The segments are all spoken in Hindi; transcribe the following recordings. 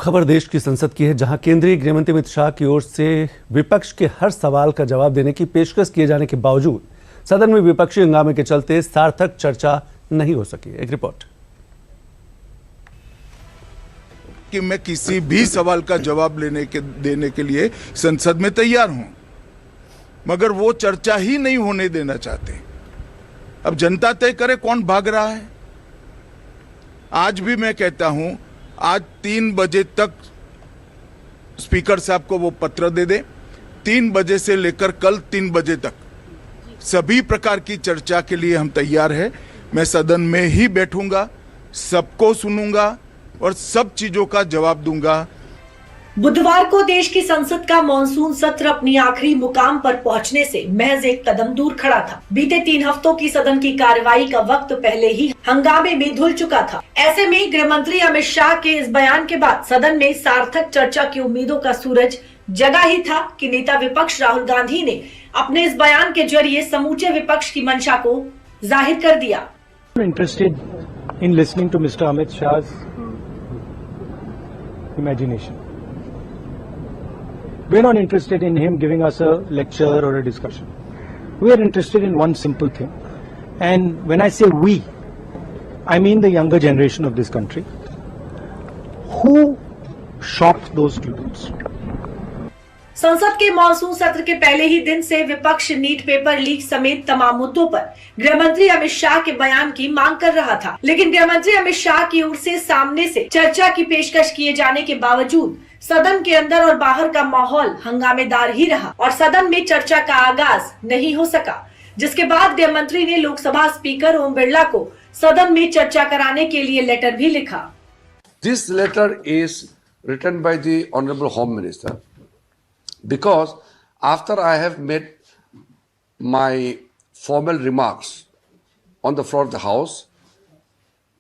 खबर देश की संसद की है, जहां केंद्रीय गृहमंत्री अमित शाह की ओर से विपक्ष के हर सवाल का जवाब देने की पेशकश किए जाने के बावजूद सदन में विपक्षी हंगामे के चलते सार्थक चर्चा नहीं हो सकी। एक रिपोर्ट कि मैं किसी भी सवाल का जवाब देने के लिए संसद में तैयार हूं, मगर वो चर्चा ही नहीं होने देना चाहते। अब जनता तय करे कौन भाग रहा है। आज भी मैं कहता हूं, आज 3 बजे तक स्पीकर साहब को वो पत्र दे दे। 3 बजे से लेकर कल 3 बजे तक सभी प्रकार की चर्चा के लिए हम तैयार हैं। मैं सदन में ही बैठूंगा, सबको सुनूंगा और सब चीजों का जवाब दूंगा। बुधवार को देश की संसद का मॉनसून सत्र अपनी आखिरी मुकाम पर पहुंचने से महज एक कदम दूर खड़ा था। बीते 3 हफ्तों की सदन की कार्यवाही का वक्त पहले ही हंगामे में धुल चुका था। ऐसे में गृह मंत्री अमित शाह के इस बयान के बाद सदन में सार्थक चर्चा की उम्मीदों का सूरज जगा ही था कि नेता विपक्ष राहुल गांधी ने अपने इस बयान के जरिए समूचे विपक्ष की मंशा को जाहिर कर दिया। Interested in listening to Mr. Amit Shah's imagination. We're not interested in him giving us a lecture or a discussion. We are interested in one simple thing. And when I say we, I mean the younger generation of this country. Who shocked those students? संसद के मॉनसून सत्र के पहले ही दिन से विपक्ष नीट पेपर लीक समेत तमाम मुद्दों पर गृहमंत्री अमित शाह के बयान की मांग कर रहा था, लेकिन गृहमंत्री अमित शाह की ओर से सामने से चर्चा की पेशकश किए जाने के बावजूद सदन के अंदर और बाहर का माहौल हंगामेदार ही रहा और सदन में चर्चा का आगाज नहीं हो सका, जिसके बाद गृहमंत्री ने लोकसभा स्पीकर ओम बिरला को सदन में चर्चा कराने के लिए लेटर भी लिखा। This letter is written by the Honorable Home Minister because after I have made my formal remarks on the floor of the House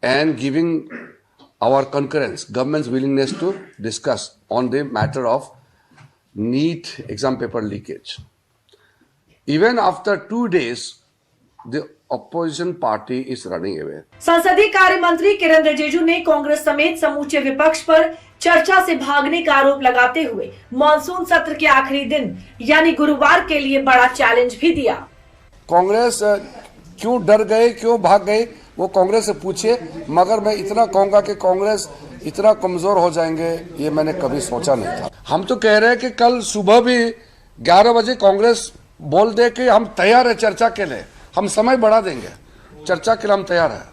and giving our concurrence, government's willingness to discuss on the matter of NEET exam paper leakage. Even after 2 days, the opposition party is running away. संसदीय कार्य मंत्री किरण रिजिजू ने कांग्रेस समेत समूचे विपक्ष पर चर्चा से भागने का आरोप लगाते हुए मॉनसून सत्र के आखिरी दिन यानी गुरुवार के लिए बड़ा चैलेंज भी दिया। कांग्रेस क्यों डर गए, क्यों भाग गए, वो कांग्रेस से पूछिए, मगर मैं इतना कहूंगा कि कांग्रेस इतना कमजोर हो जाएंगे ये मैंने कभी सोचा नहीं था। हम तो कह रहे हैं कि कल सुबह भी 11 बजे कांग्रेस बोल दे कि हम तैयार है चर्चा के लिए, हम समय बढ़ा देंगे, चर्चा के लिए हम तैयार है।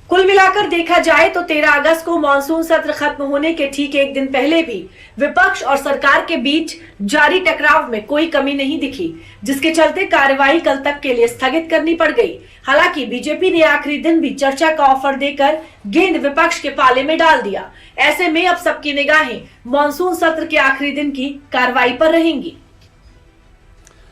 कुल मिलाकर देखा जाए तो 13 अगस्त को मॉनसून सत्र खत्म होने के ठीक एक दिन पहले भी विपक्ष और सरकार के बीच जारी टकराव में कोई कमी नहीं दिखी, जिसके चलते कार्यवाही कल तक के लिए स्थगित करनी पड़ गई। हालांकि बीजेपी ने आखिरी दिन भी चर्चा का ऑफर देकर गेंद विपक्ष के पाले में डाल दिया। ऐसे में अब सबकी निगाहें मॉनसून सत्र के आखिरी दिन की कार्रवाई पर रहेंगी।